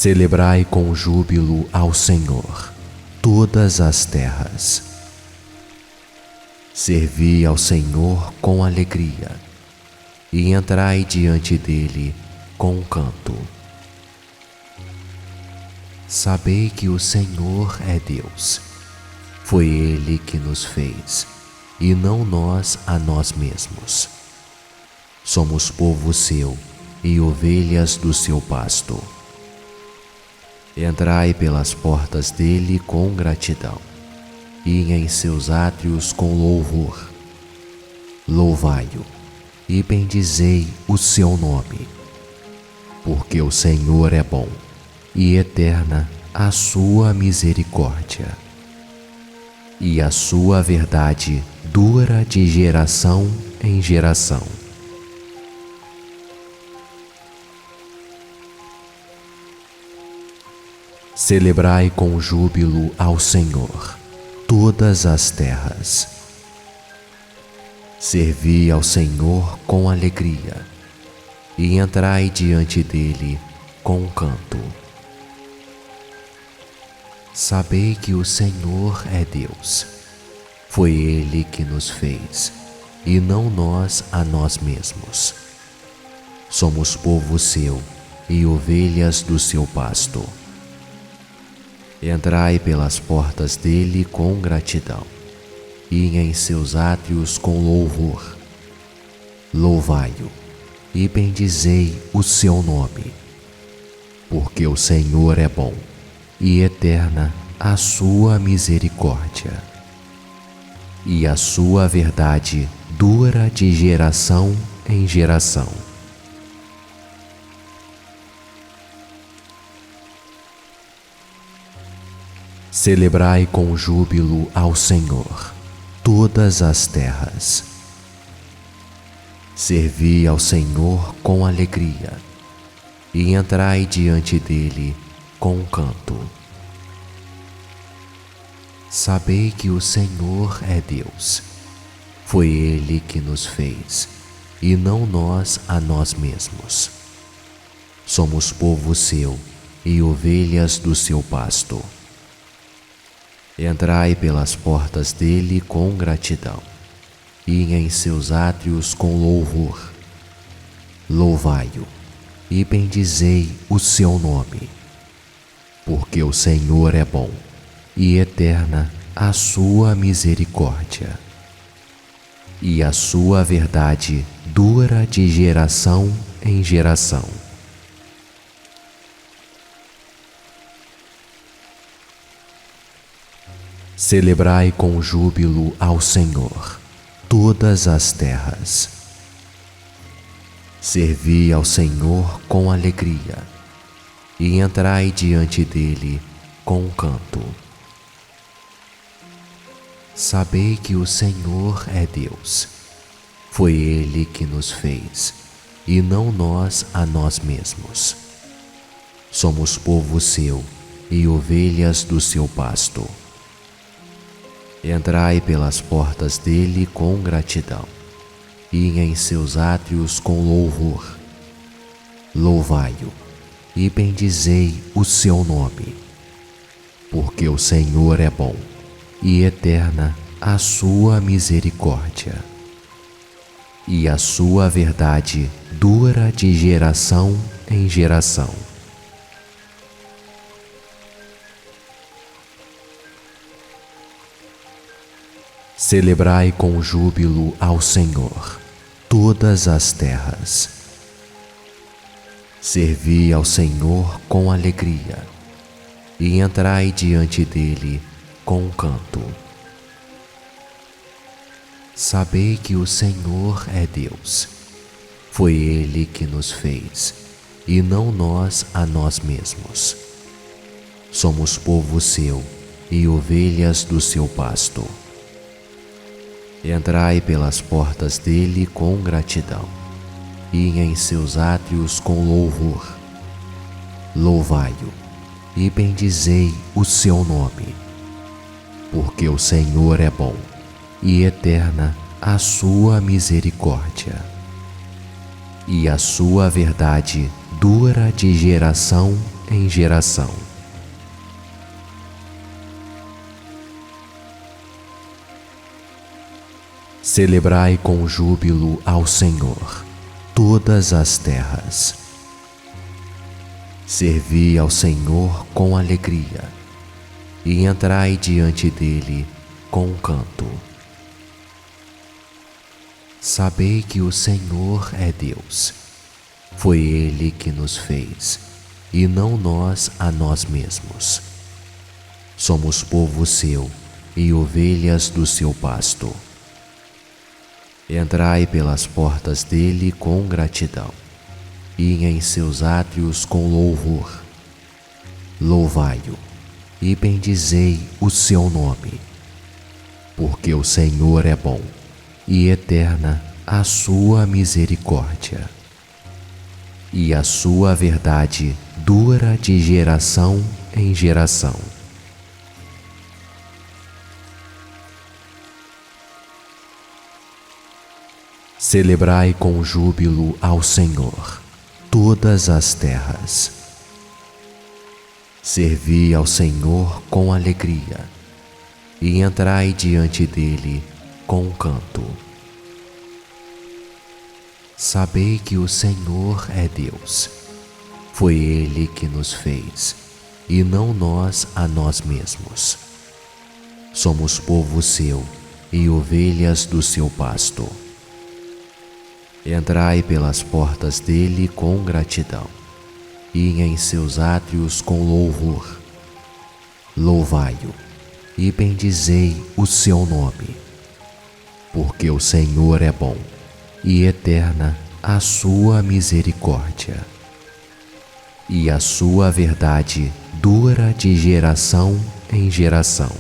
Celebrai com júbilo ao Senhor todas as terras. Servi ao Senhor com alegria e entrai diante dele com canto. Sabei que o Senhor é Deus. Foi Ele que nos fez, e não nós a nós mesmos. Somos povo seu e ovelhas do seu pasto. Entrai pelas portas dele com gratidão, e em seus átrios com louvor. Louvai-o e bendizei o seu nome, porque o Senhor é bom, e eterna a sua misericórdia, e a sua verdade dura de geração em geração. Celebrai com júbilo ao Senhor todas as terras. Servi ao Senhor com alegria e entrai diante dele com canto. Sabei que o Senhor é Deus. Foi Ele que nos fez, e não nós a nós mesmos. Somos povo seu e ovelhas do seu pasto. Entrai pelas portas dele com gratidão, e em seus átrios com louvor. Louvai-o e bendizei o seu nome, porque o Senhor é bom, e eterna a sua misericórdia, e a sua verdade dura de geração em geração. Celebrai com júbilo ao Senhor todas as terras. Servi ao Senhor com alegria e entrai diante dele com canto. Sabei que o Senhor é Deus. Foi Ele que nos fez, e não nós a nós mesmos. Somos povo seu e ovelhas do seu pasto. Entrai pelas portas dele com gratidão, e em seus átrios com louvor. Louvai-o e bendizei o seu nome, porque o Senhor é bom, e eterna a sua misericórdia, e a sua verdade dura de geração em geração. Celebrai com júbilo ao Senhor todas as terras. Servi ao Senhor com alegria e entrai diante dele com canto. Sabei que o Senhor é Deus. Foi Ele que nos fez, e não nós a nós mesmos. Somos povo seu e ovelhas do seu pasto. Entrai pelas portas dele com gratidão, e em seus átrios com louvor. Louvai-o e bendizei o seu nome, porque o Senhor é bom, e eterna a sua misericórdia, e a sua verdade dura de geração em geração. Celebrai com júbilo ao Senhor todas as terras. Servi ao Senhor com alegria e entrai diante dele com canto. Sabei que o Senhor é Deus. Foi Ele que nos fez, e não nós a nós mesmos. Somos povo seu e ovelhas do seu pasto. Entrai pelas portas dele com gratidão, e em seus átrios com louvor. Louvai-o e bendizei o seu nome, porque o Senhor é bom, e eterna a sua misericórdia, e a sua verdade dura de geração em geração. Celebrai com júbilo ao Senhor todas as terras. Servi ao Senhor com alegria, e entrai diante dele com canto. Sabei que o Senhor é Deus. Foi Ele que nos fez, e não nós a nós mesmos. Somos povo seu e ovelhas do seu pasto. Entrai pelas portas dele com gratidão, e em seus átrios com louvor. Louvai-o e bendizei o seu nome, porque o Senhor é bom, e eterna a sua misericórdia, e a sua verdade dura de geração em geração. Celebrai com júbilo ao Senhor todas as terras. Servi ao Senhor com alegria, e entrai diante dele com canto. Sabei que o Senhor é Deus. Foi Ele que nos fez, e não nós a nós mesmos. Somos povo seu e ovelhas do seu pasto. Entrai pelas portas dele com gratidão, e em seus átrios com louvor. Louvai-o e bendizei o seu nome, porque o Senhor é bom, e eterna a sua misericórdia, e a sua verdade dura de geração em geração.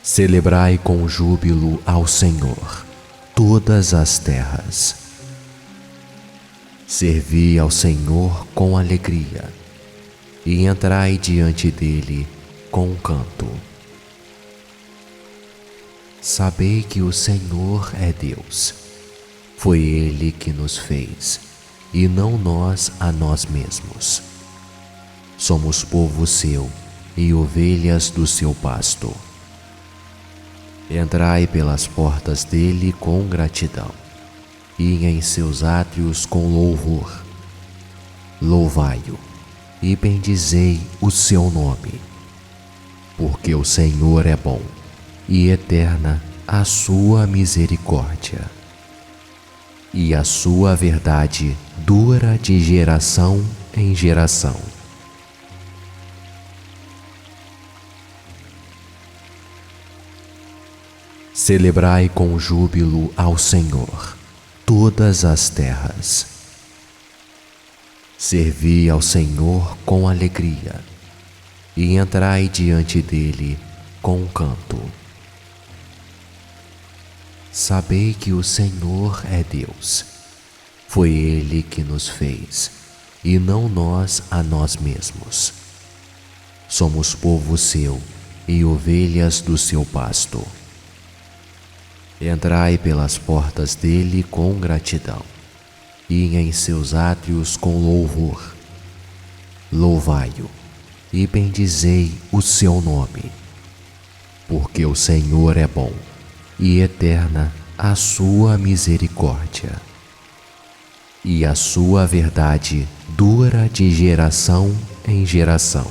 Celebrai com júbilo ao Senhor todas as terras. Servi ao Senhor com alegria, e entrai diante dele com canto. Sabei que o Senhor é Deus. Foi Ele que nos fez, e não nós a nós mesmos. Somos povo seu e ovelhas do seu pasto. Entrai pelas portas dele com gratidão, e em seus átrios com louvor. Louvai-o e bendizei o seu nome, porque o Senhor é bom, e eterna a sua misericórdia, e a sua verdade dura de geração em geração. Celebrai com júbilo ao Senhor todas as terras. Servi ao Senhor com alegria, e entrai diante dele com canto. Sabei que o Senhor é Deus. Foi Ele que nos fez, e não nós a nós mesmos. Somos povo seu e ovelhas do seu pasto. Entrai pelas portas dele com gratidão, e em seus átrios com louvor. Louvai-o e bendizei o seu nome, porque o Senhor é bom, e eterna a sua misericórdia, e a sua verdade dura de geração em geração.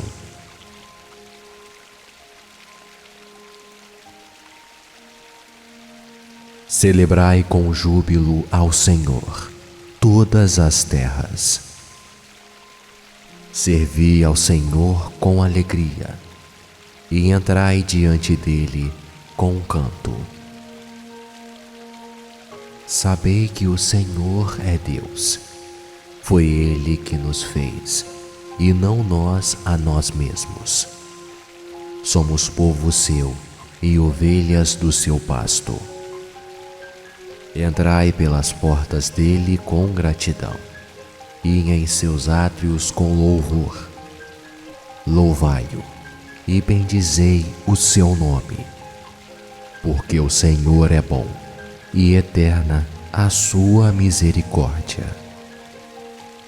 Celebrai com júbilo ao Senhor todas as terras. Servi ao Senhor com alegria, e entrai diante dele com canto. Sabei que o Senhor é Deus. Foi Ele que nos fez, e não nós a nós mesmos. Somos povo seu e ovelhas do seu pasto. Entrai pelas portas dele com gratidão, e em seus átrios com louvor. Louvai-o e bendizei o seu nome, porque o Senhor é bom, e eterna a sua misericórdia,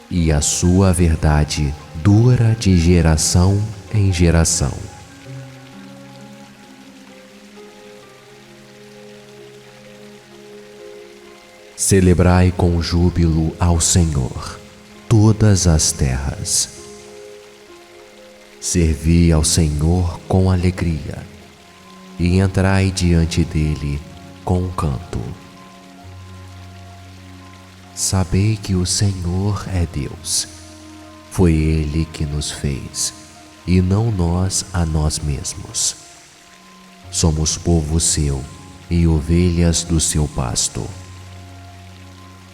e a sua verdade dura de geração em geração. Celebrai com júbilo ao Senhor todas as terras. Servi ao Senhor com alegria, e entrai diante dele com canto. Sabei que o Senhor é Deus. Foi Ele que nos fez, e não nós a nós mesmos. Somos povo seu e ovelhas do seu pasto.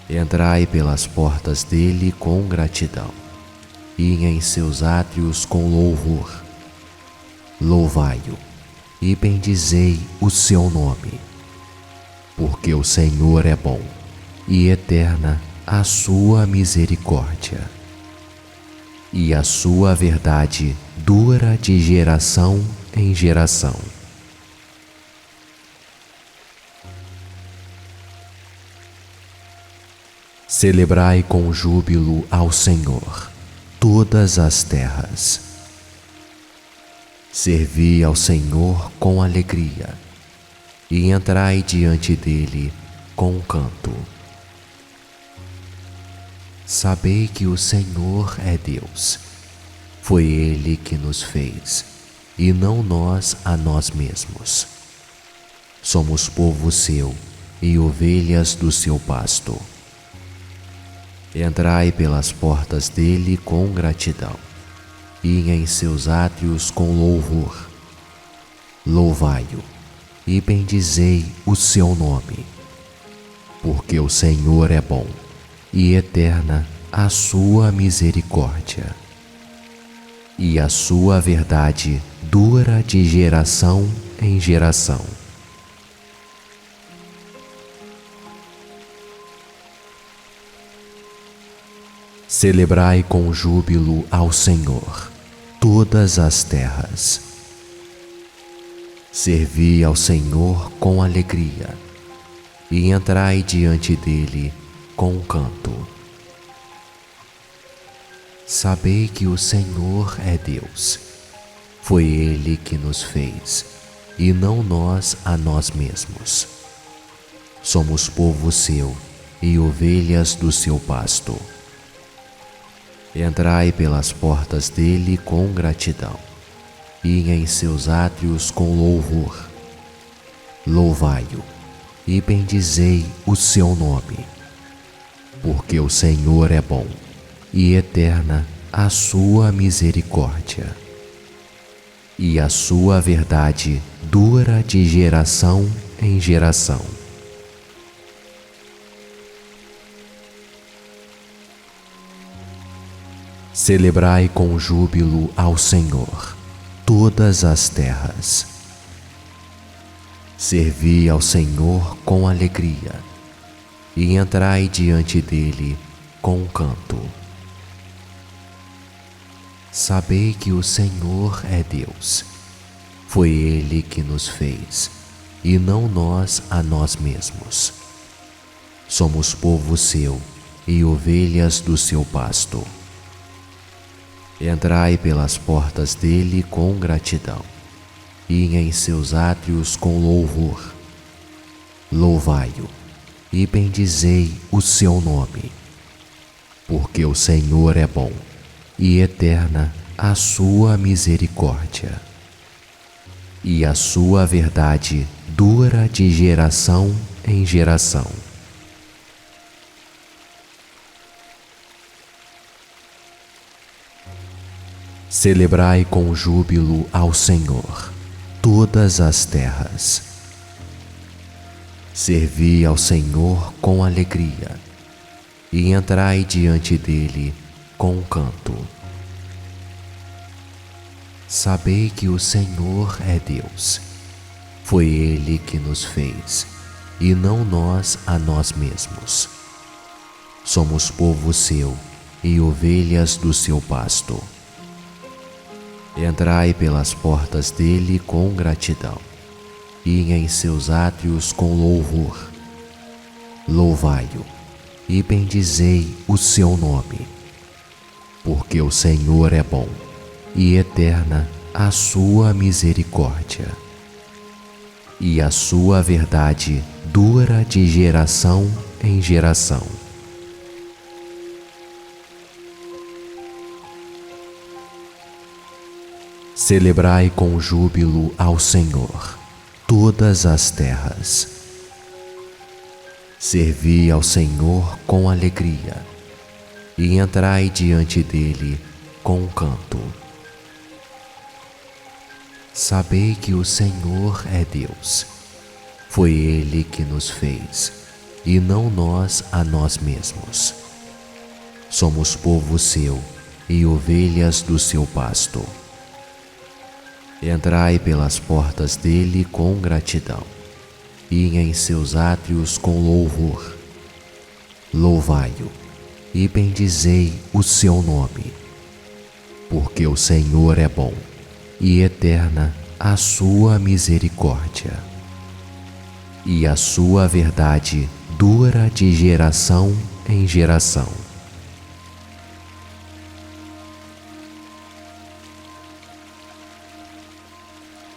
Entrai pelas portas dele com gratidão, e em seus átrios com louvor. Louvai-o e bendizei o seu nome, porque o Senhor é bom, e eterna a sua misericórdia, e a sua verdade dura de geração em geração. Celebrai com júbilo ao Senhor todas as terras. Servi ao Senhor com alegria, e entrai diante dele com canto. Sabei que o Senhor é Deus. Foi Ele que nos fez, e não nós a nós mesmos. Somos povo seu e ovelhas do seu pasto. Entrai pelas portas dele com gratidão, e em seus átrios com louvor. Louvai-o e bendizei o seu nome, porque o Senhor é bom, e eterna a sua misericórdia, e a sua verdade dura de geração em geração. Celebrai com júbilo ao Senhor todas as terras. Servi ao Senhor com alegria, e entrai diante dele com canto. Sabei que o Senhor é Deus. Foi Ele que nos fez, e não nós a nós mesmos. Somos povo seu e ovelhas do seu pasto. Entrai pelas portas dele com gratidão, e em seus átrios com louvor. Louvai-o e bendizei o seu nome, porque o Senhor é bom, e eterna a sua misericórdia, e a sua verdade dura de geração em geração. Celebrai com júbilo ao Senhor todas as terras. Servi ao Senhor com alegria, e entrai diante dele com canto. Sabei que o Senhor é Deus. Foi Ele que nos fez, e não nós a nós mesmos. Somos povo seu e ovelhas do seu pasto. Entrai pelas portas dele com gratidão, e em seus átrios com louvor. Louvai-o e bendizei o seu nome, porque o Senhor é bom, e eterna a sua misericórdia, e a sua verdade dura de geração em geração. Celebrai com júbilo ao Senhor todas as terras. Servi ao Senhor com alegria, e entrai diante dele com canto. Sabei que o Senhor é Deus. Foi Ele que nos fez, e não nós a nós mesmos. Somos povo seu e ovelhas do seu pasto. Entrai pelas portas dele com gratidão, e em seus átrios com louvor. louvai-o e bendizei o seu nome, porque o Senhor é bom e eterna a sua misericórdia, e a sua verdade dura de geração em geração. Celebrai com júbilo ao Senhor todas as terras. Servi ao Senhor com alegria, e entrai diante dele com canto. Sabei que o Senhor é Deus. Foi Ele que nos fez, e não nós a nós mesmos. Somos povo seu e ovelhas do seu pasto. Entrai pelas portas dele com gratidão, e em seus átrios com louvor. Louvai-o e bendizei o seu nome, porque o Senhor é bom e eterna a sua misericórdia, e a sua verdade dura de geração em geração.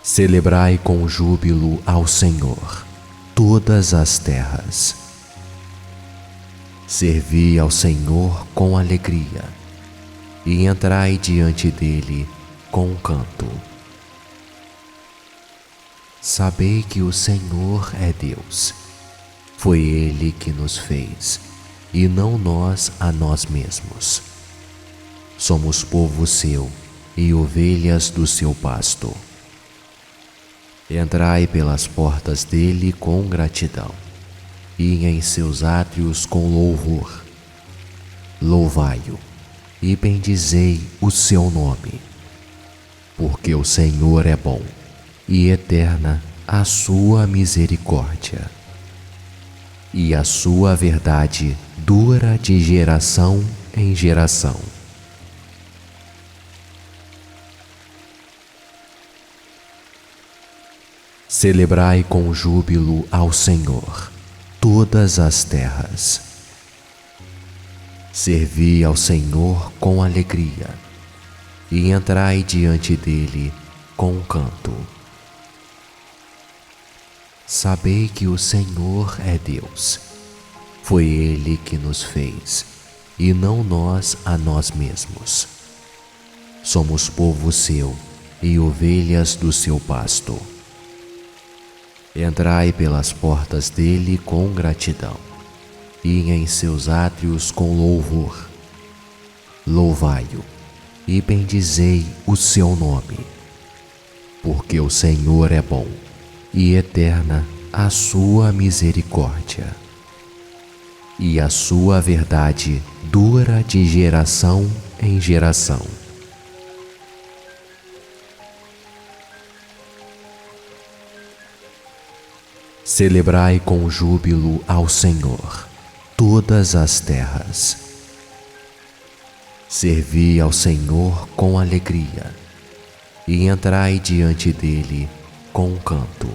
Celebrai com júbilo ao Senhor todas as terras. Servi ao Senhor com alegria, e entrai diante dele com canto. Sabei que o Senhor é Deus. Foi Ele que nos fez, e não nós a nós mesmos. Somos povo seu e ovelhas do seu pasto. Entrai pelas portas dele com gratidão, e em seus átrios com louvor. Louvai-o e bendizei o seu nome, porque o Senhor é bom e eterna a sua misericórdia, e a sua verdade dura de geração em geração. Celebrai com júbilo ao Senhor todas as terras. Servi ao Senhor com alegria, e entrai diante dele com canto. Sabei que o Senhor é Deus. Foi Ele que nos fez, e não nós a nós mesmos. Somos povo seu e ovelhas do seu pasto. Entrai pelas portas dele com gratidão, e em seus átrios com louvor. Louvai-o e bendizei o seu nome, porque o Senhor é bom e eterna a sua misericórdia, e a sua verdade dura de geração em geração. Celebrai com júbilo ao Senhor todas as terras. Servi ao Senhor com alegria, e entrai diante dele com canto.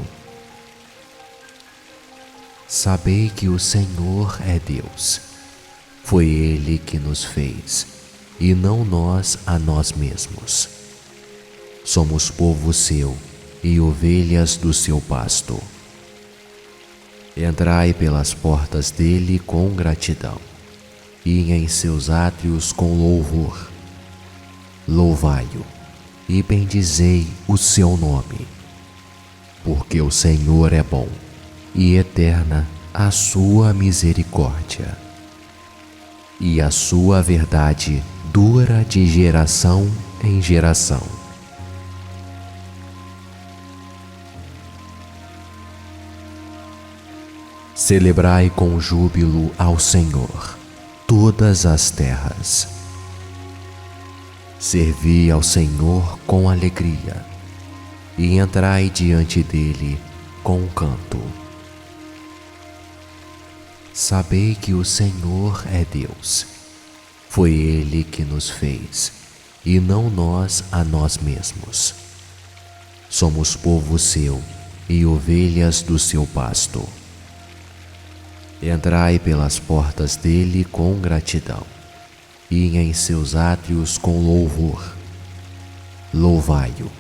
Sabei que o Senhor é Deus. Foi Ele que nos fez, e não nós a nós mesmos. Somos povo seu e ovelhas do seu pasto. Entrai pelas portas dele com gratidão, e em seus átrios com louvor. Louvai-o e bendizei o seu nome, porque o Senhor é bom e eterna a sua misericórdia, e a sua verdade dura de geração em geração. Celebrai com júbilo ao Senhor todas as terras. Servi ao Senhor com alegria, e entrai diante dele com canto. Sabei que o Senhor é Deus. Foi Ele que nos fez, e não nós a nós mesmos. Somos povo seu e ovelhas do seu pasto. Entrai pelas portas dele com gratidão, e em seus átrios com louvor. Louvai-o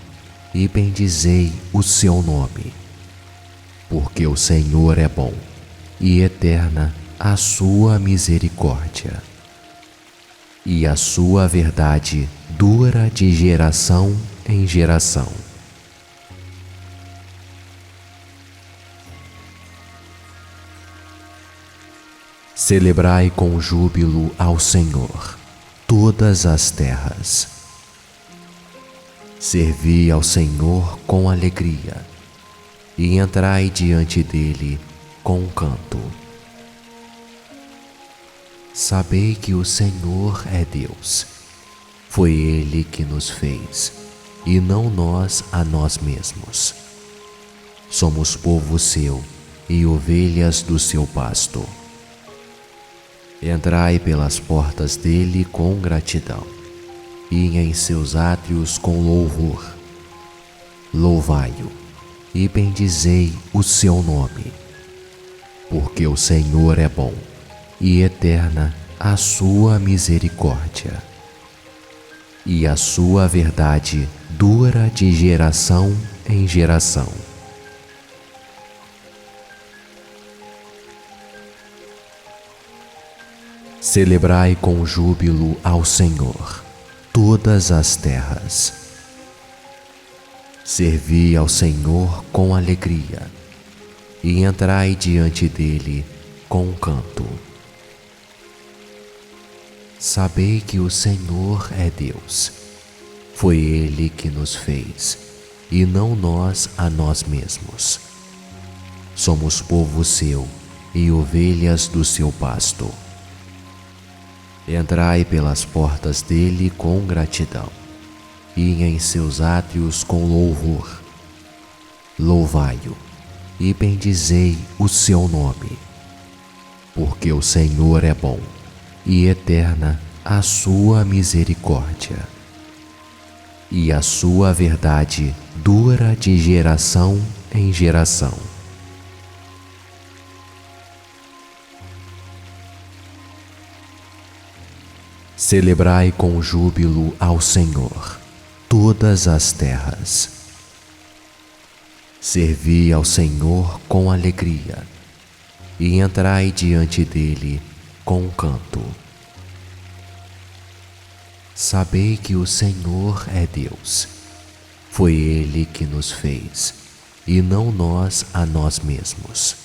e bendizei o seu nome, porque o Senhor é bom e eterna a sua misericórdia, e a sua verdade dura de geração em geração. Celebrai com júbilo ao Senhor todas as terras. Servi ao Senhor com alegria, e entrai diante dele com canto. Sabei que o Senhor é Deus. Foi Ele que nos fez, e não nós a nós mesmos. Somos povo seu e ovelhas do seu pasto. Entrai pelas portas dele com gratidão, e em seus átrios com louvor. Louvai-o e bendizei o seu nome, porque o Senhor é bom e eterna a sua misericórdia, e a sua verdade dura de geração em geração. Celebrai com júbilo ao Senhor todas as terras. Servi ao Senhor com alegria, e entrai diante dele com canto. Sabei que o Senhor é Deus. Foi Ele que nos fez, e não nós a nós mesmos. Somos povo seu e ovelhas do seu pasto. Entrai pelas portas dele com gratidão, e em seus átrios com louvor. Louvai-o e bendizei o seu nome, porque o Senhor é bom e eterna a sua misericórdia, e a sua verdade dura de geração em geração. Celebrai com júbilo ao Senhor todas as terras. Servi ao Senhor com alegria, e entrai diante dele com canto. Sabei que o Senhor é Deus. Foi Ele que nos fez, e não nós a nós mesmos.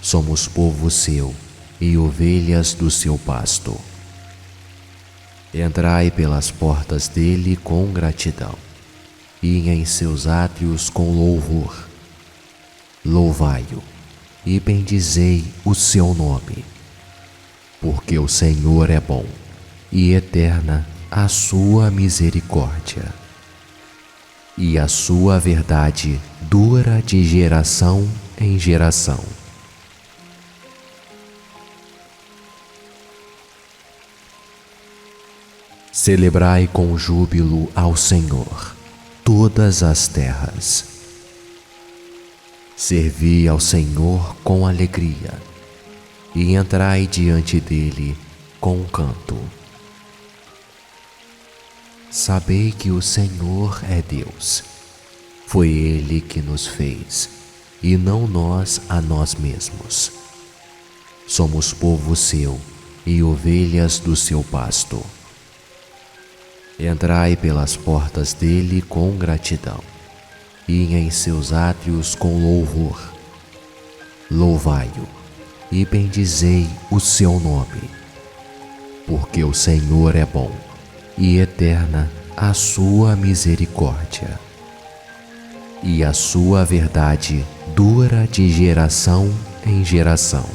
Somos povo seu e ovelhas do seu pasto. Entrai pelas portas dele com gratidão, e em seus átrios com louvor. Louvai-o e bendizei o seu nome, porque o Senhor é bom e eterna a sua misericórdia, e a sua verdade dura de geração em geração. Celebrai com júbilo ao Senhor todas as terras. Servi ao Senhor com alegria, e entrai diante dele com canto. Sabei que o Senhor é Deus. Foi Ele que nos fez, e não nós a nós mesmos. Somos povo seu e ovelhas do seu pasto. Entrai pelas portas dele com gratidão, e em seus átrios com louvor. Louvai-o e bendizei o seu nome, porque o Senhor é bom e eterna a sua misericórdia, e a sua verdade dura de geração em geração.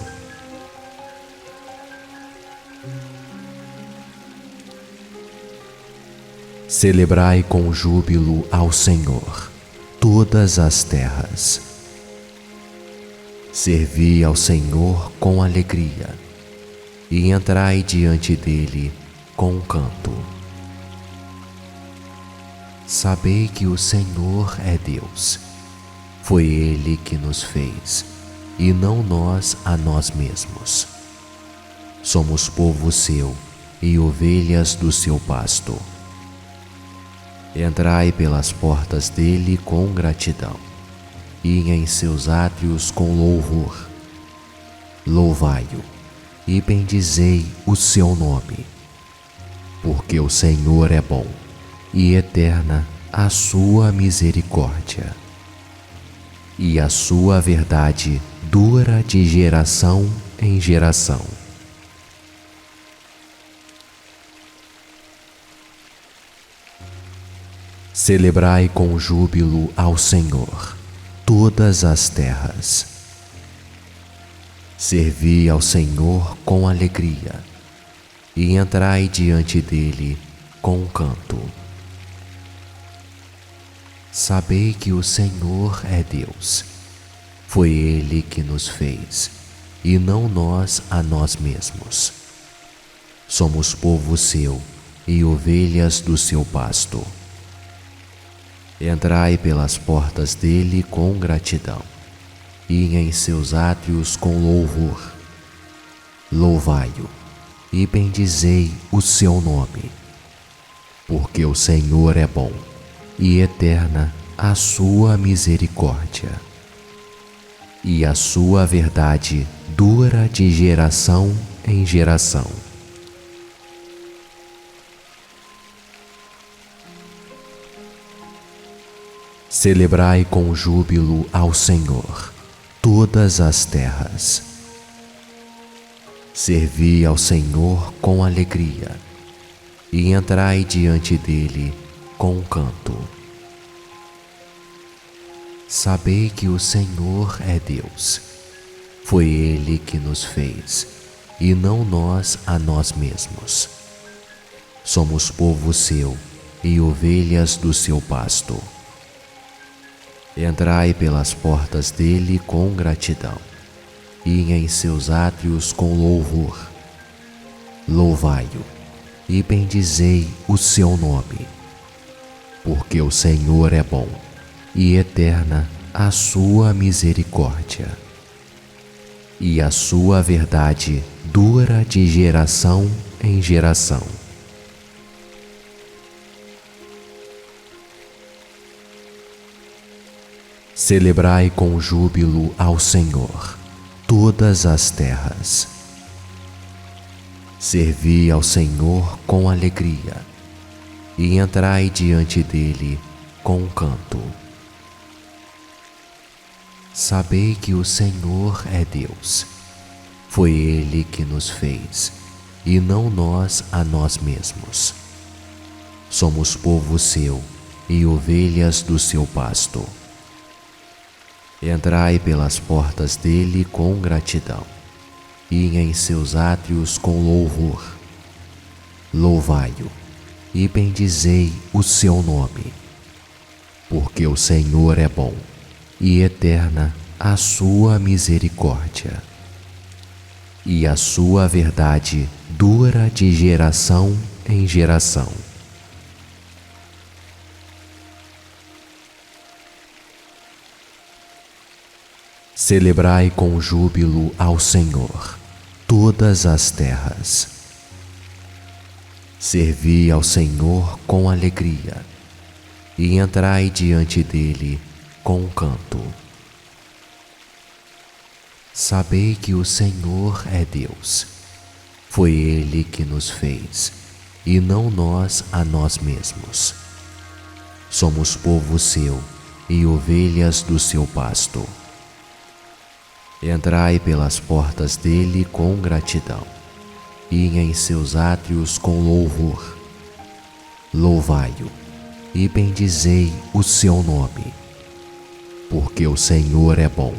Celebrai com júbilo ao Senhor todas as terras. Servi ao Senhor com alegria, e entrai diante dele com canto. Sabei que o Senhor é Deus. Foi Ele que nos fez, e não nós a nós mesmos. Somos povo seu e ovelhas do seu pasto. Entrai pelas portas dele com gratidão, e em seus átrios com louvor. Louvai-o e bendizei o seu nome, porque o Senhor é bom e eterna a sua misericórdia, e a sua verdade dura de geração em geração. Celebrai com júbilo ao Senhor todas as terras. Servi ao Senhor com alegria, e entrai diante dele com canto. Sabei que o Senhor é Deus. Foi Ele que nos fez, e não nós a nós mesmos. Somos povo seu e ovelhas do seu pasto. Entrai pelas portas dele com gratidão, e em seus átrios com louvor. Louvai-o e bendizei o seu nome, porque o Senhor é bom e eterna a sua misericórdia, e a sua verdade dura de geração em geração. Celebrai com júbilo ao Senhor todas as terras. Servi ao Senhor com alegria, e entrai diante dele com canto. Sabei que o Senhor é Deus. Foi Ele que nos fez, e não nós a nós mesmos. Somos povo seu e ovelhas do seu pasto. Entrai pelas portas dele com gratidão, e em seus átrios com louvor. Louvai-o e bendizei o seu nome, porque o Senhor é bom e eterna a sua misericórdia, e a sua verdade dura de geração em geração. Celebrai com júbilo ao Senhor todas as terras. Servi ao Senhor com alegria, e entrai diante dele com canto. Sabei que o Senhor é Deus. Foi Ele que nos fez, e não nós a nós mesmos. Somos povo seu e ovelhas do seu pasto. Entrai pelas portas dele com gratidão, e em seus átrios com louvor. Louvai-o e bendizei o seu nome, porque o Senhor é bom e eterna a sua misericórdia, e a sua verdade dura de geração em geração. Celebrai com júbilo ao Senhor todas as terras. Servi ao Senhor com alegria, e entrai diante dele com canto. Sabei que o Senhor é Deus. Foi Ele que nos fez, e não nós a nós mesmos. Somos povo seu e ovelhas do seu pasto. Entrai pelas portas dele com gratidão, e em seus átrios com louvor. Louvai-o e bendizei o seu nome, porque o Senhor é bom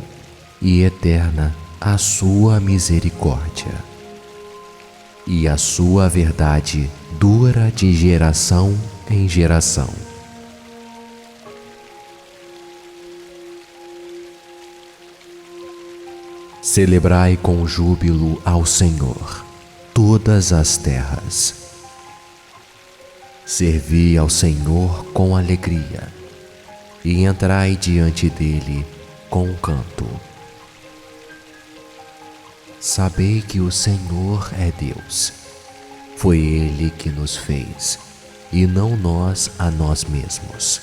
e eterna a sua misericórdia, e a sua verdade dura de geração em geração. Celebrai com júbilo ao Senhor todas as terras. Servi ao Senhor com alegria, e entrai diante dele com canto. Sabei que o Senhor é Deus. Foi Ele que nos fez, e não nós a nós mesmos.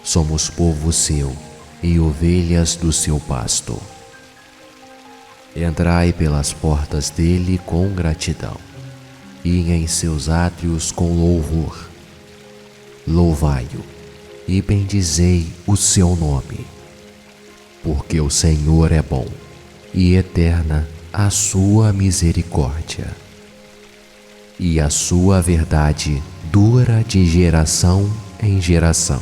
Somos povo seu e ovelhas do seu pasto. Entrai pelas portas dele com gratidão, e em seus átrios com louvor. Louvai-o e bendizei o seu nome, porque o Senhor é bom, e eterna a sua misericórdia, e a sua verdade dura de geração em geração.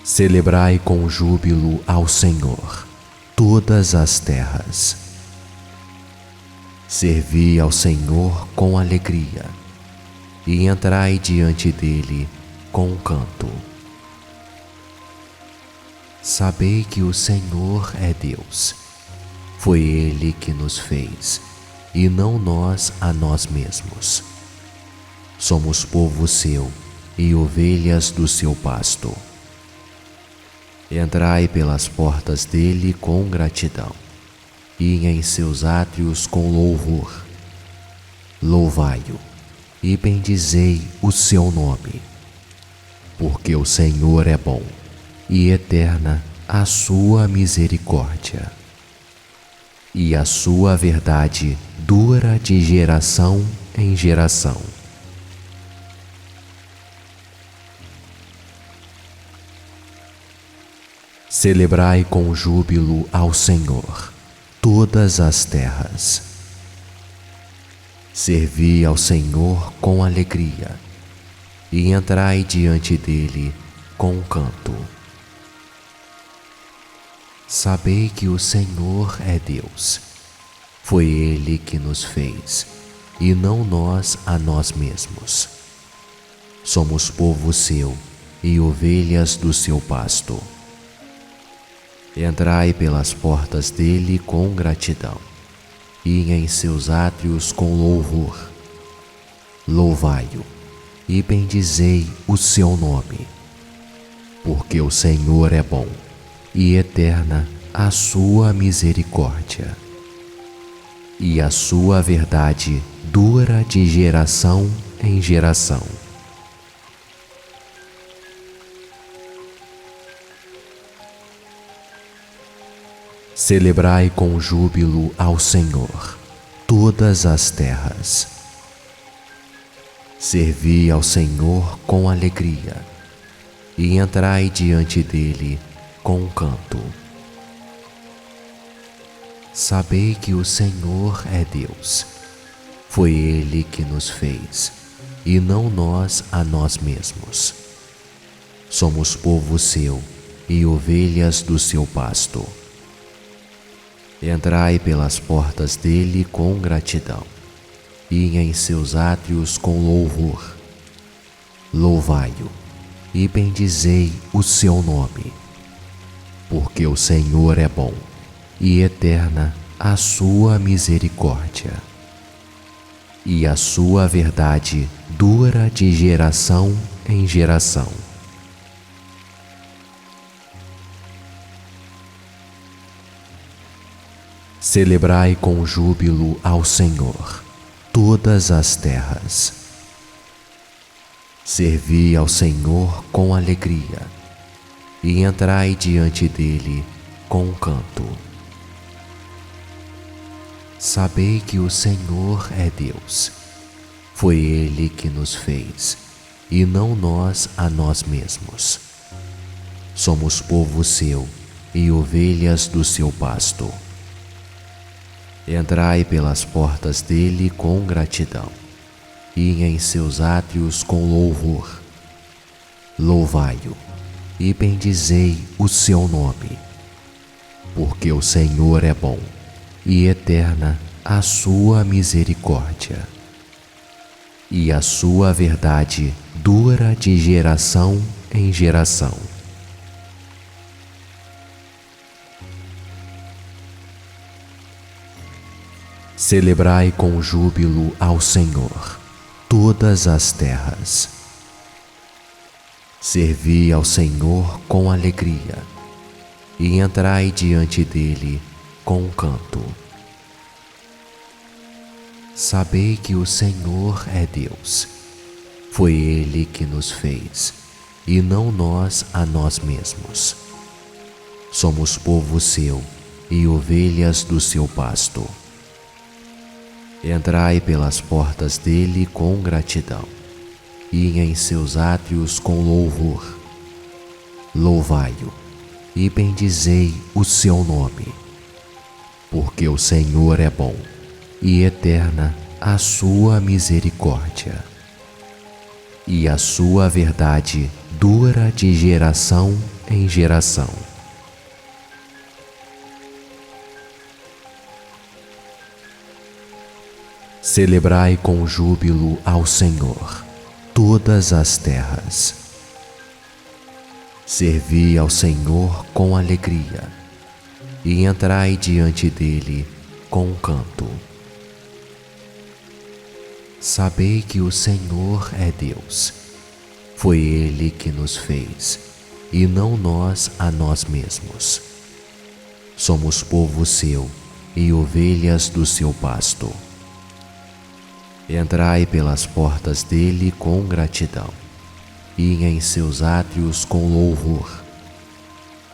Celebrai com júbilo ao Senhor todas as terras. Servi ao Senhor com alegria, e entrai diante dele com canto. Sabei que o Senhor é Deus. Foi Ele que nos fez, e não nós a nós mesmos. Somos povo seu e ovelhas do seu pasto. Entrai pelas portas dele com gratidão, e em seus átrios com louvor. Louvai-o e bendizei o seu nome, porque o Senhor é bom, e eterna a sua misericórdia, e a sua verdade dura de geração em geração. Celebrai com júbilo ao Senhor todas as terras. Servi ao Senhor com alegria, e entrai diante dele com canto. Sabei que o Senhor é Deus. Foi Ele que nos fez, e não nós a nós mesmos. Somos povo seu e ovelhas do seu pasto. Entrai pelas portas dele com gratidão, e em seus átrios com louvor. Louvai-o e bendizei o seu nome, porque o Senhor é bom, e eterna a sua misericórdia, e a sua verdade dura de geração em geração. Celebrai com júbilo ao Senhor todas as terras. Servi ao Senhor com alegria, e entrai diante dele com canto. Sabei que o Senhor é Deus. Foi Ele que nos fez, e não nós a nós mesmos. Somos povo seu e ovelhas do seu pasto. Entrai pelas portas dele com gratidão, e em seus átrios com louvor. Louvai-o e bendizei o seu nome, porque o Senhor é bom, e eterna a sua misericórdia, e a sua verdade dura de geração em geração. Celebrai com júbilo ao Senhor todas as terras. Servi ao Senhor com alegria, e entrai diante dele com canto. Sabei que o Senhor é Deus. Foi Ele que nos fez, e não nós a nós mesmos. Somos povo seu e ovelhas do seu pasto. Entrai pelas portas dele com gratidão, e em seus átrios com louvor. Louvai-o e bendizei o seu nome, porque o Senhor é bom, e eterna a sua misericórdia, e a sua verdade dura de geração em geração. Celebrai com júbilo ao Senhor todas as terras. Servi ao Senhor com alegria, e entrai diante dele com canto. Sabei que o Senhor é Deus. Foi Ele que nos fez, e não nós a nós mesmos. Somos povo seu e ovelhas do seu pasto. Entrai pelas portas dele com gratidão, e em seus átrios com louvor. Louvai-o e bendizei o seu nome, porque o Senhor é bom, e eterna a sua misericórdia, e a sua verdade dura de geração em geração. Celebrai com júbilo ao Senhor todas as terras. Servi ao Senhor com alegria, e entrai diante dele com canto. Sabei que o Senhor é Deus. Foi Ele que nos fez, e não nós a nós mesmos. Somos povo seu e ovelhas do seu pasto. Entrai pelas portas dele com gratidão, e em seus átrios com louvor.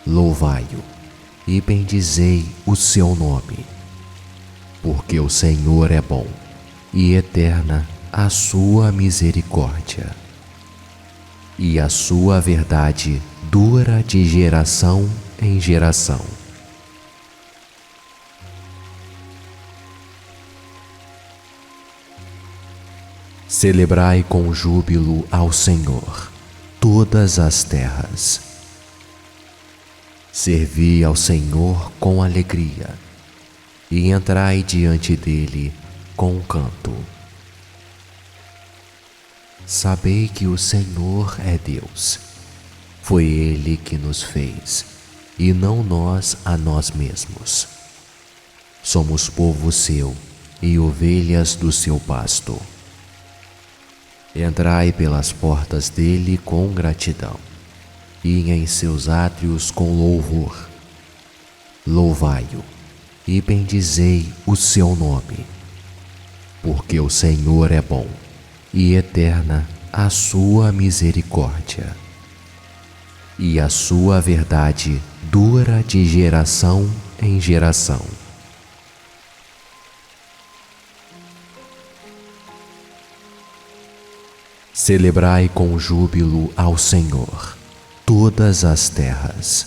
Louvai-o e bendizei o seu nome, porque o Senhor é bom, e eterna a sua misericórdia, e a sua verdade dura de geração em geração. Celebrai com júbilo ao Senhor todas as terras. Servi ao Senhor com alegria, e entrai diante dele com canto. Sabei que o Senhor é Deus. Foi Ele que nos fez, e não nós a nós mesmos. Somos povo seu e ovelhas do seu pasto. Entrai pelas portas dele com gratidão, e em seus átrios com louvor. Louvai-o e bendizei o seu nome, porque o Senhor é bom, e eterna a sua misericórdia, e a sua verdade dura de geração em geração. Celebrai com júbilo ao Senhor todas as terras.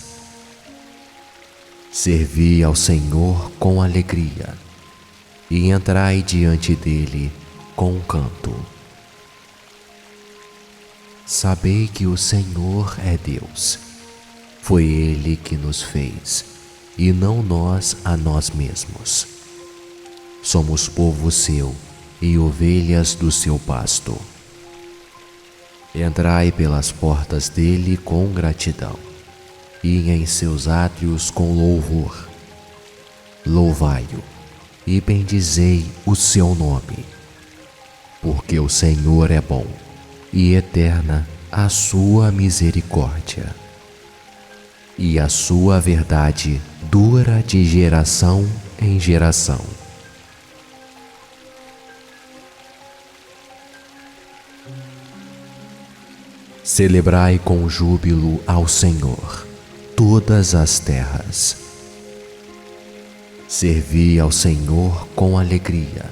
Servi ao Senhor com alegria, e entrai diante dele com canto. Sabei que o Senhor é Deus. Foi Ele que nos fez, e não nós a nós mesmos. Somos povo seu e ovelhas do seu pasto. Entrai pelas portas dele com gratidão, e em seus átrios com louvor. Louvai-o e bendizei o seu nome, porque o Senhor é bom, e eterna a sua misericórdia, e a sua verdade dura de geração em geração. Celebrai com júbilo ao Senhor todas as terras. Servi ao Senhor com alegria,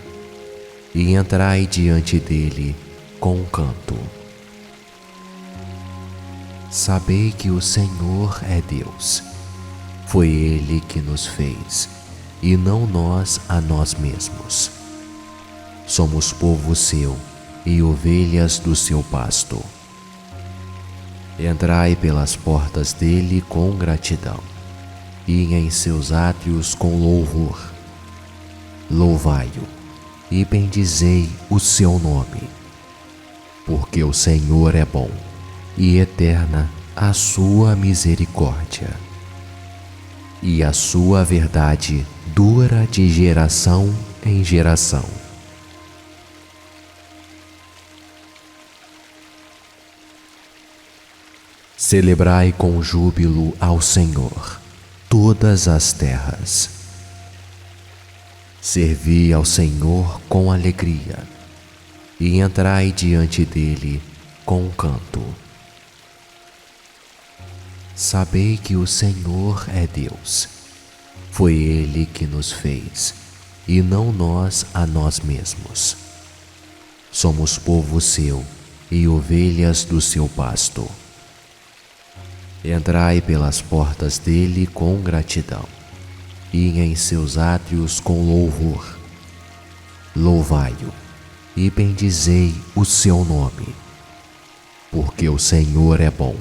e entrai diante dele com canto. Sabei que o Senhor é Deus. Foi Ele que nos fez, e não nós a nós mesmos. Somos povo seu e ovelhas do seu pasto. Entrai pelas portas dele com gratidão, e em seus átrios com louvor. Louvai-o e bendizei o seu nome, porque o Senhor é bom, e eterna a sua misericórdia, e a sua verdade dura de geração em geração. Celebrai com júbilo ao Senhor todas as terras. Servi ao Senhor com alegria, e entrai diante dele com canto. Sabei que o Senhor é Deus. Foi Ele que nos fez, e não nós a nós mesmos. Somos povo seu e ovelhas do seu pasto. Entrai pelas portas dele com gratidão, e em seus átrios com louvor. Louvai-o e bendizei o seu nome, porque o Senhor é bom,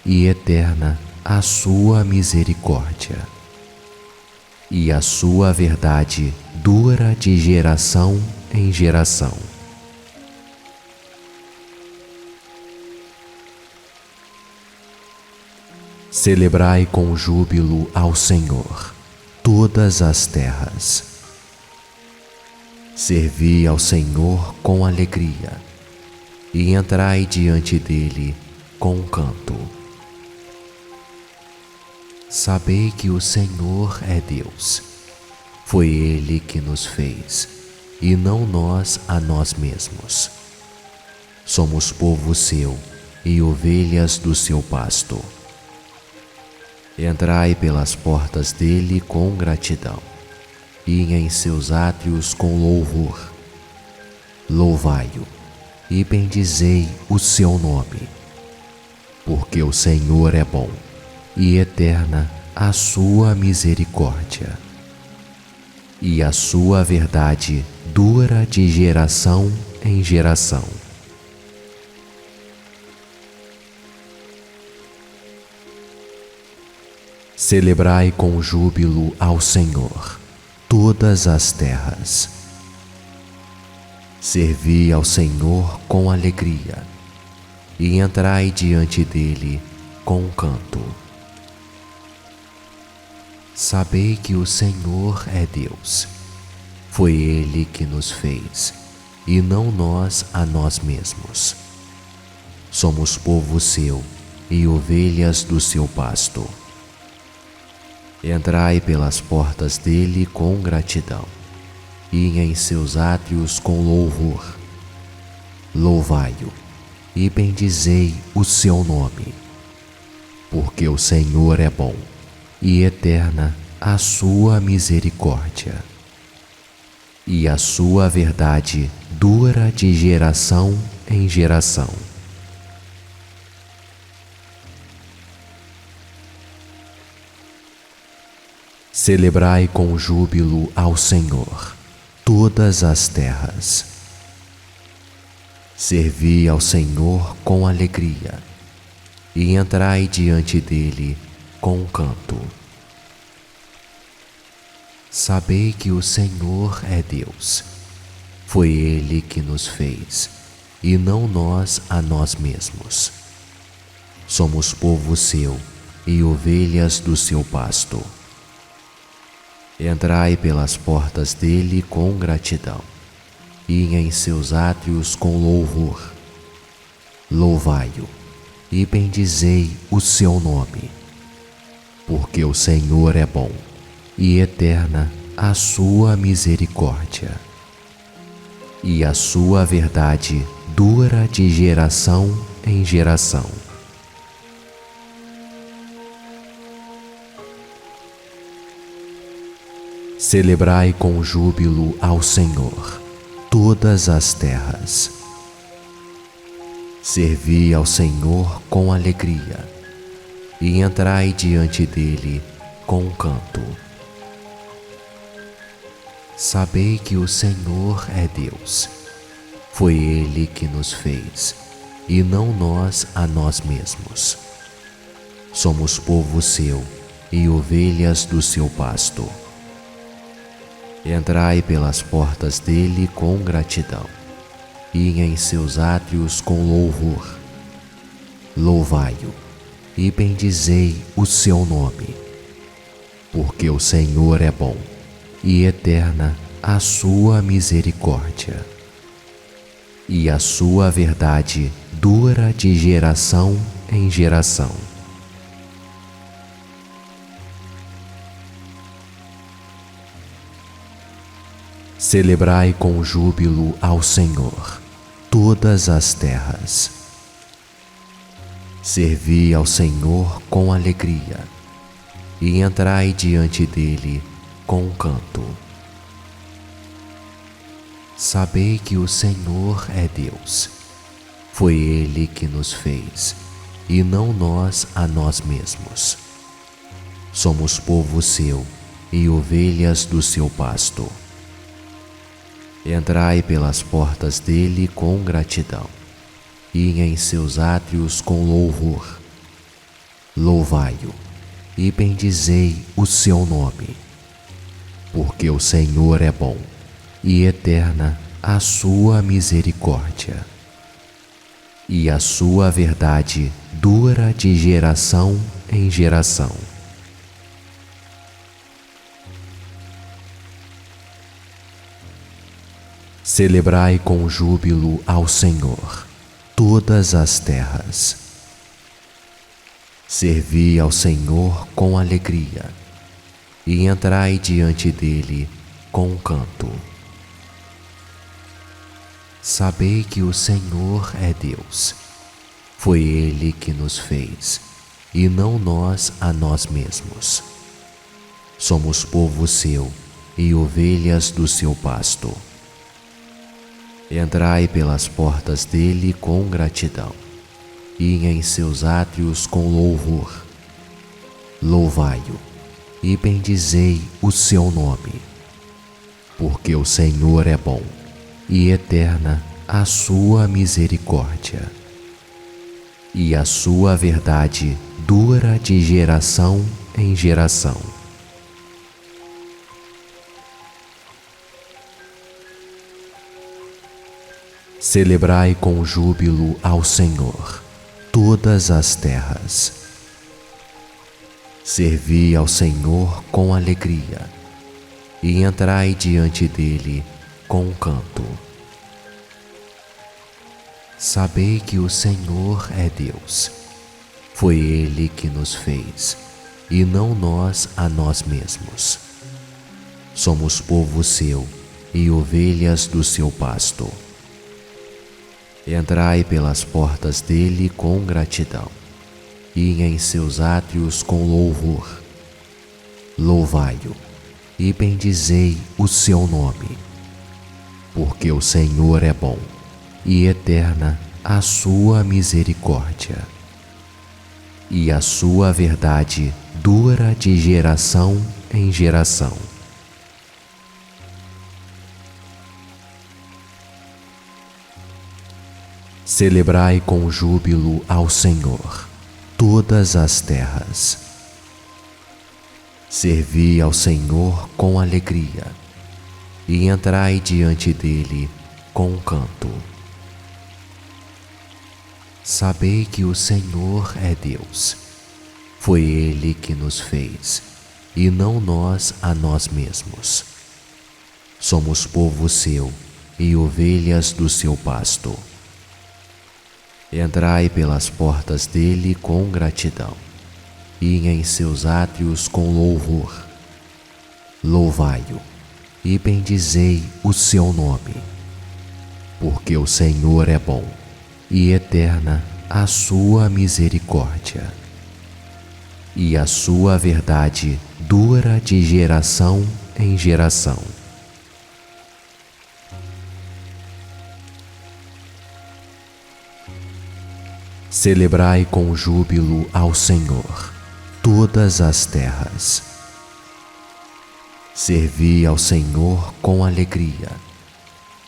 e eterna a sua misericórdia, e a sua verdade dura de geração em geração. Celebrai com júbilo ao Senhor todas as terras. Servi ao Senhor com alegria, e entrai diante dele com canto. Sabei que o Senhor é Deus. Foi Ele que nos fez, e não nós a nós mesmos. Somos povo seu e ovelhas do seu pasto. Entrai pelas portas dele com gratidão, e em seus átrios com louvor. Louvai-o e bendizei o seu nome, porque o Senhor é bom, e eterna a sua misericórdia, e a sua verdade dura de geração em geração. Celebrai com júbilo ao Senhor todas as terras. Servi ao Senhor com alegria, e entrai diante dele com canto. Sabei que o Senhor é Deus. Foi Ele que nos fez, e não nós a nós mesmos. Somos povo seu e ovelhas do seu pasto. Entrai pelas portas dele com gratidão, e em seus átrios com louvor. Louvai-o e bendizei o seu nome, porque o Senhor é bom, e eterna a sua misericórdia, e a sua verdade dura de geração em geração. Celebrai com júbilo ao Senhor todas as terras. Servi ao Senhor com alegria, e entrai diante dele com canto. Sabei que o Senhor é Deus. Foi Ele que nos fez, e não nós a nós mesmos. Somos povo seu e ovelhas do seu pasto. Entrai pelas portas dele com gratidão, e em seus átrios com louvor. Louvai-o e bendizei o seu nome, porque o Senhor é bom, e eterna a sua misericórdia, e a sua verdade dura de geração em geração. Celebrai com júbilo ao Senhor todas as terras. Servi ao Senhor com alegria, e entrai diante dele com canto. Sabei que o Senhor é Deus. Foi Ele que nos fez, e não nós a nós mesmos. Somos povo seu e ovelhas do seu pasto. Entrai pelas portas dele com gratidão, e em seus átrios com louvor. Louvai-o e bendizei o seu nome, porque o Senhor é bom, e eterna a sua misericórdia, e a sua verdade dura de geração em geração. Celebrai com júbilo ao Senhor todas as terras. Servi ao Senhor com alegria, e entrai diante dele com canto. Sabei que o Senhor é Deus. Foi Ele que nos fez, e não nós a nós mesmos. Somos povo seu e ovelhas do seu pasto. Entrai pelas portas dele com gratidão, e em seus átrios com louvor. Louvai-o e bendizei o seu nome, porque o Senhor é bom, e eterna a sua misericórdia, e a sua verdade dura de geração em geração. Celebrai com júbilo ao Senhor todas as terras. Servi ao Senhor com alegria, e entrai diante dele com canto. Sabei que o Senhor é Deus. Foi Ele que nos fez, e não nós a nós mesmos. Somos povo seu e ovelhas do seu pasto. Entrai pelas portas dele com gratidão, e em seus átrios com louvor. Louvai-o e bendizei o seu nome, porque o Senhor é bom, e eterna a sua misericórdia, e a sua verdade dura de geração em geração. Celebrai com júbilo ao Senhor todas as terras. Servi ao Senhor com alegria, e entrai diante dele com canto. Sabei que o Senhor é Deus. Foi Ele que nos fez, e não nós a nós mesmos. Somos povo seu e ovelhas do seu pasto. Entrai pelas portas dele com gratidão, e em seus átrios com louvor. Louvai-o e bendizei o seu nome, porque o Senhor é bom, e eterna a sua misericórdia, e a sua verdade dura de geração em geração. Celebrai com júbilo ao Senhor todas as terras. Servi ao Senhor com alegria, e entrai diante dele com canto. Sabei que o Senhor é Deus. Foi Ele que nos fez, e não nós a nós mesmos. Somos povo seu e ovelhas do seu pasto. Entrai pelas portas dele com gratidão, e em seus átrios com louvor. Louvai-o e bendizei o seu nome, porque o Senhor é bom, e eterna a sua misericórdia, e a sua verdade dura de geração em geração. Celebrai com júbilo ao Senhor todas as terras. Servi ao Senhor com alegria,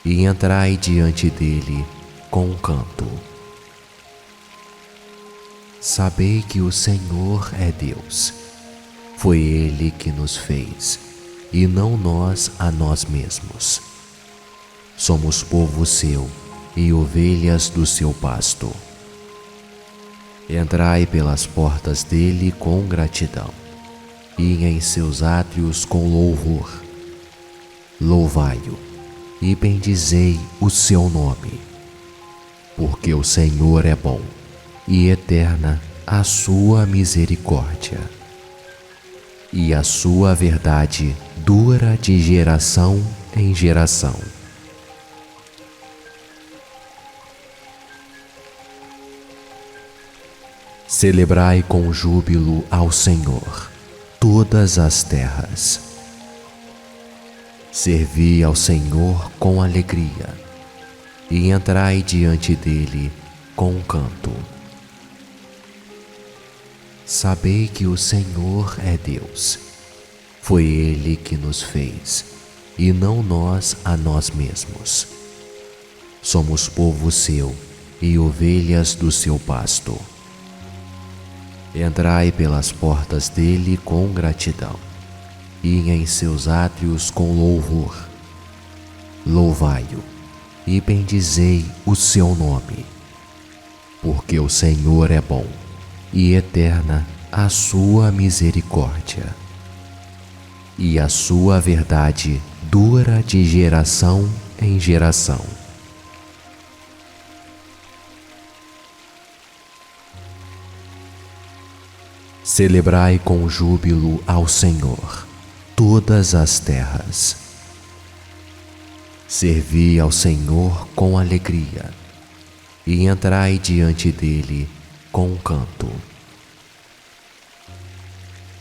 e entrai diante dele com canto. Sabei que o Senhor é Deus. Foi Ele que nos fez, e não nós a nós mesmos. Somos povo seu e ovelhas do seu pasto. Entrai pelas portas dele com gratidão, e em seus átrios com louvor. Louvai-o e bendizei o seu nome, porque o Senhor é bom, e eterna a sua misericórdia. E a sua verdade dura de geração em geração. Celebrai com júbilo ao Senhor todas as terras. Servi ao Senhor com alegria, e entrai diante dele com canto. Sabei que o Senhor é Deus. Foi Ele que nos fez, e não nós a nós mesmos. Somos povo seu e ovelhas do seu pasto. Entrai pelas portas dele com gratidão, e em seus átrios com louvor. Louvai-o e bendizei o seu nome, porque o Senhor é bom, e eterna a sua misericórdia. E a sua verdade dura de geração em geração. Celebrai com júbilo ao Senhor todas as terras. Servi ao Senhor com alegria, e entrai diante dele com canto.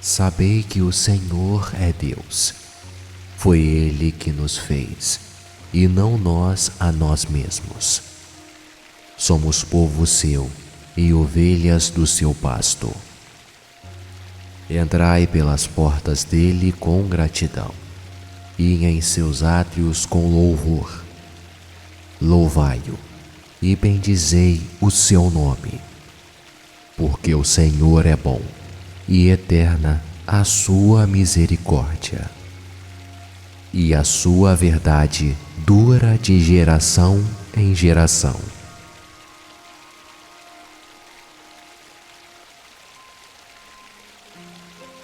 Sabei que o Senhor é Deus. Foi Ele que nos fez, e não nós a nós mesmos. Somos povo seu e ovelhas do seu pasto. Entrai pelas portas dele com gratidão, e em seus átrios com louvor. Louvai-o e bendizei o seu nome, porque o Senhor é bom, e eterna a sua misericórdia. E a sua verdade dura de geração em geração.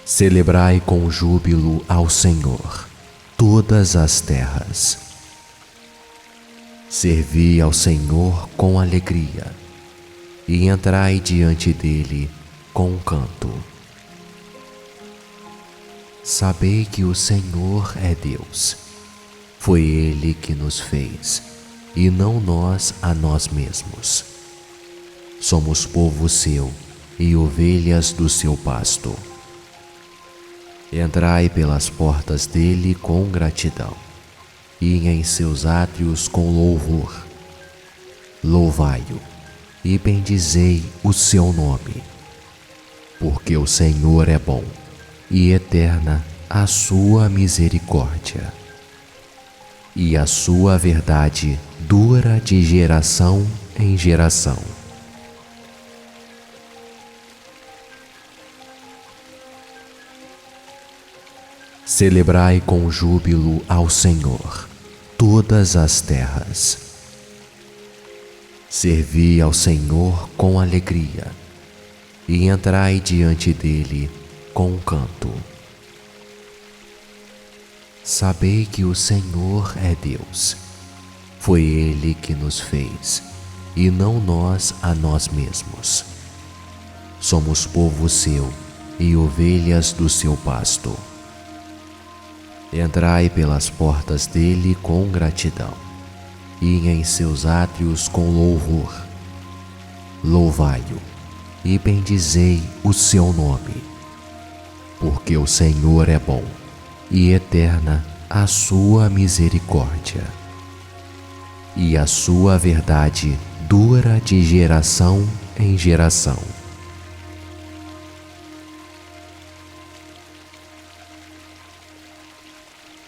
Celebrai com júbilo ao Senhor todas as terras. Servi ao Senhor com alegria, e entrai diante dele com canto. Sabei que o Senhor é Deus. Foi Ele que nos fez, e não nós a nós mesmos. Somos povo seu e ovelhas do seu pasto. Entrai pelas portas dele com gratidão, e em seus átrios com louvor. Louvai-o e bendizei o seu nome, porque o Senhor é bom, e eterna a sua misericórdia. E a sua verdade dura de geração em geração. Celebrai com júbilo ao Senhor todas as terras. Servi ao Senhor com alegria, e entrai diante dele com canto. Sabei que o Senhor é Deus. Foi Ele que nos fez, e não nós a nós mesmos. Somos povo seu e ovelhas do seu pasto. Entrai pelas portas dele com gratidão, e em seus átrios com louvor. Louvai-o e bendizei o seu nome, porque o Senhor é bom, e eterna a sua misericórdia. E a sua verdade dura de geração em geração.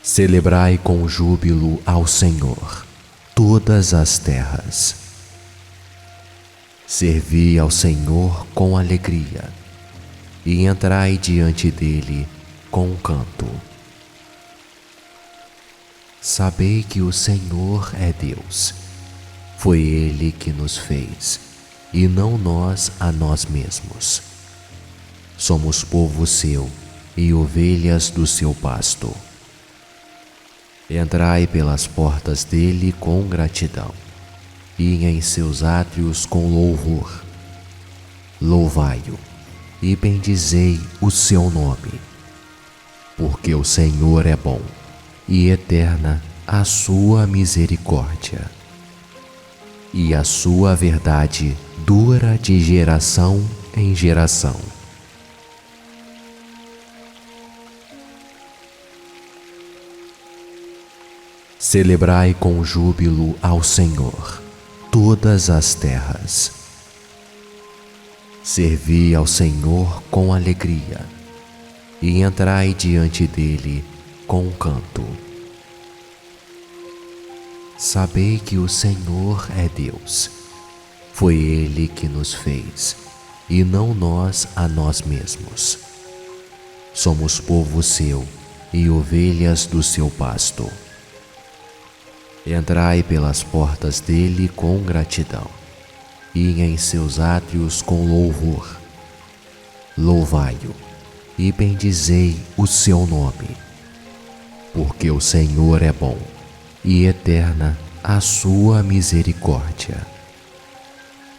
Celebrai com júbilo ao Senhor todas as terras. Servi ao Senhor com alegria, e entrai diante dele com canto. Sabei que o Senhor é Deus. Foi Ele que nos fez, e não nós a nós mesmos. Somos povo seu e ovelhas do seu pasto. Entrai pelas portas dele com gratidão, e em seus átrios com louvor. louvai-o e bendizei o seu nome, porque o Senhor é bom e eterna a sua misericórdia, e a sua verdade dura de geração em geração. Celebrai com júbilo ao Senhor todas as terras. Servi ao Senhor com alegria, e entrai diante dele com canto. Sabei que o Senhor é Deus. Foi Ele que nos fez, e não nós a nós mesmos. Somos povo seu e ovelhas do seu pasto. Entrai pelas portas dele com gratidão, e em seus átrios com louvor. Louvai-o e bendizei o seu nome, porque o Senhor é bom e eterna a sua misericórdia,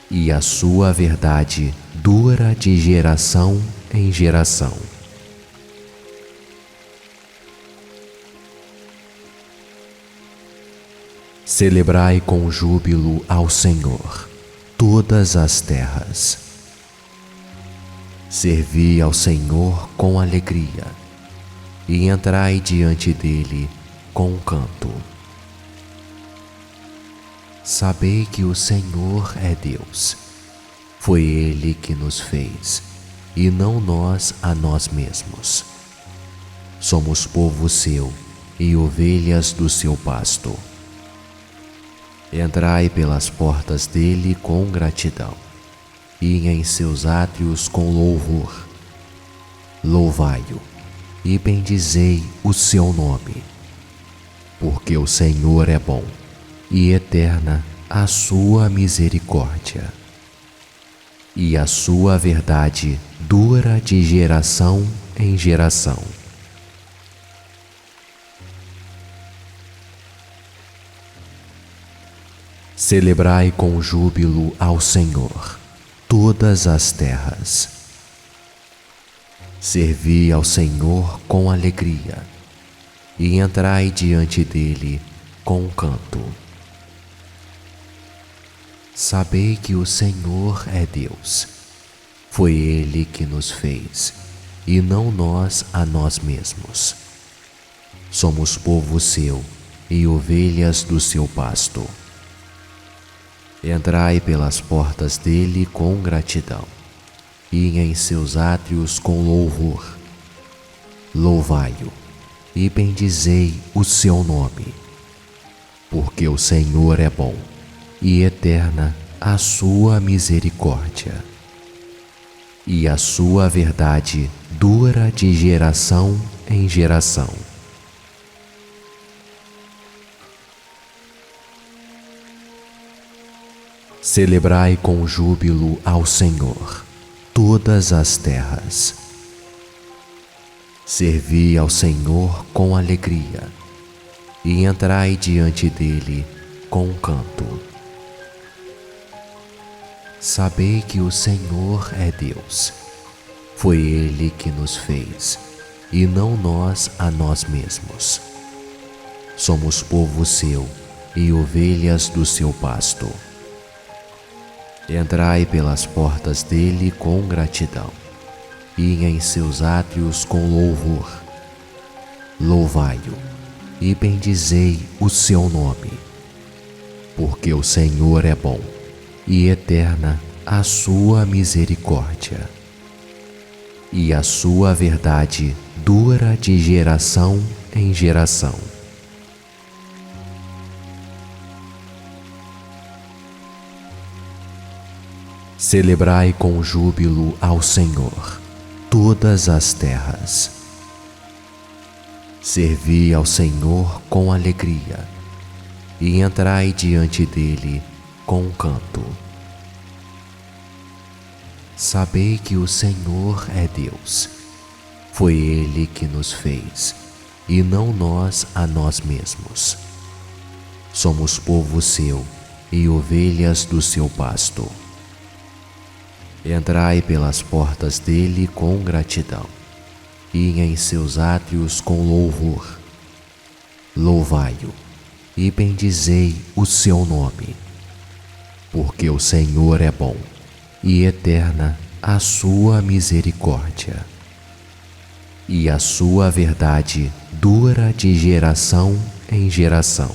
e a sua verdade dura de geração em geração. Celebrai com júbilo ao Senhor todas as terras. Servi ao Senhor com alegria, e entrai diante dele com canto. Sabei que o Senhor é Deus. Foi Ele que nos fez, e não nós a nós mesmos. Somos povo seu e ovelhas do seu pasto. Entrai pelas portas dele com gratidão, e em seus átrios com louvor. Louvai-o e bendizei o seu nome, porque o Senhor é bom e eterna a sua misericórdia, e a sua verdade dura de geração em geração. Celebrai com júbilo ao Senhor todas as terras. Servi ao Senhor com alegria, e entrai diante dele com canto. Sabei que o Senhor é Deus. Foi Ele que nos fez, e não nós a nós mesmos. Somos povo seu e ovelhas do seu pasto. Entrai pelas portas dele com gratidão, e em seus átrios com louvor. Louvai-o e bendizei o seu nome, porque o Senhor é bom e eterna a sua misericórdia, e a sua verdade dura de geração em geração. Celebrai com júbilo ao Senhor todas as terras. Servi ao Senhor com alegria, e entrai diante dele com canto. Sabei que o Senhor é Deus. Foi Ele que nos fez, e não nós a nós mesmos. Somos povo seu e ovelhas do seu pasto. Entrai pelas portas dele com gratidão, e em seus átrios com louvor. Louvai-o e bendizei o seu nome, porque o Senhor é bom e eterna a sua misericórdia, e a sua verdade dura de geração em geração. Celebrai com júbilo ao Senhor todas as terras. Servi ao Senhor com alegria, e entrai diante dele com canto. Sabei que o Senhor é Deus. Foi Ele que nos fez, e não nós a nós mesmos. Somos povo seu e ovelhas do seu pasto. Entrai pelas portas dele com gratidão, e em seus átrios com louvor. Louvai-o e bendizei o seu nome, porque o Senhor é bom, e eterna a sua misericórdia, e a sua verdade dura de geração em geração.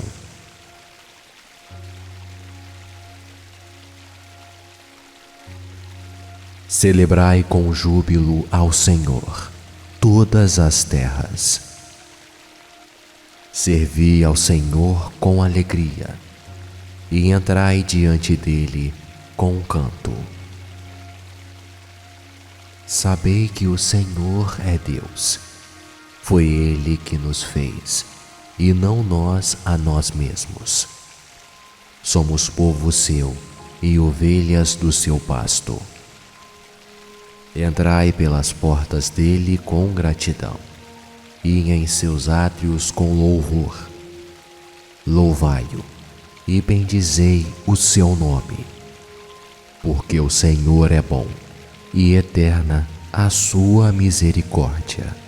Celebrai com júbilo ao Senhor todas as terras. Servi ao Senhor com alegria, e entrai diante dele com canto. Sabei que o Senhor é Deus. Foi Ele que nos fez, e não nós a nós mesmos. Somos povo seu e ovelhas do seu pasto. Entrai pelas portas dele com gratidão, e em seus átrios com louvor. Louvai-o e bendizei o seu nome, porque o Senhor é bom, e eterna a sua misericórdia.